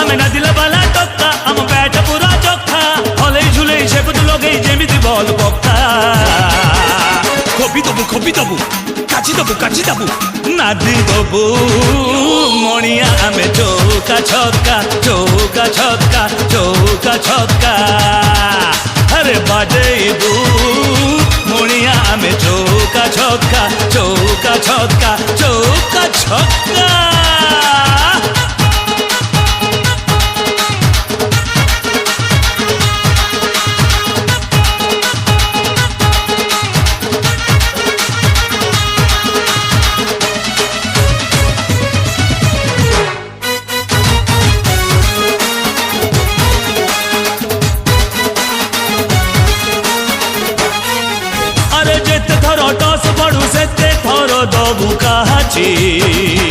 ଆମେ ନାଦିଲା ବାଲା ଟକ୍କା ଆମ ବ୍ୟାଟ ପୁରା ଚକ୍କା ହଲେଇ ଝୁଲେଇ ସେପଟୁ ଲଗେଇ ଯେମିତି ବଲ ପକ୍କା ଖୋପି ଦବୁ କାଚି ଦବୁ ନାଦି ଦବୁ ମଣିଆ ଆମେ ଚୌକା ଛକା अरे बाजेबू मुनिया में चौका छक्का अरे जेते थर टस पड़ू सेते थर दबू काची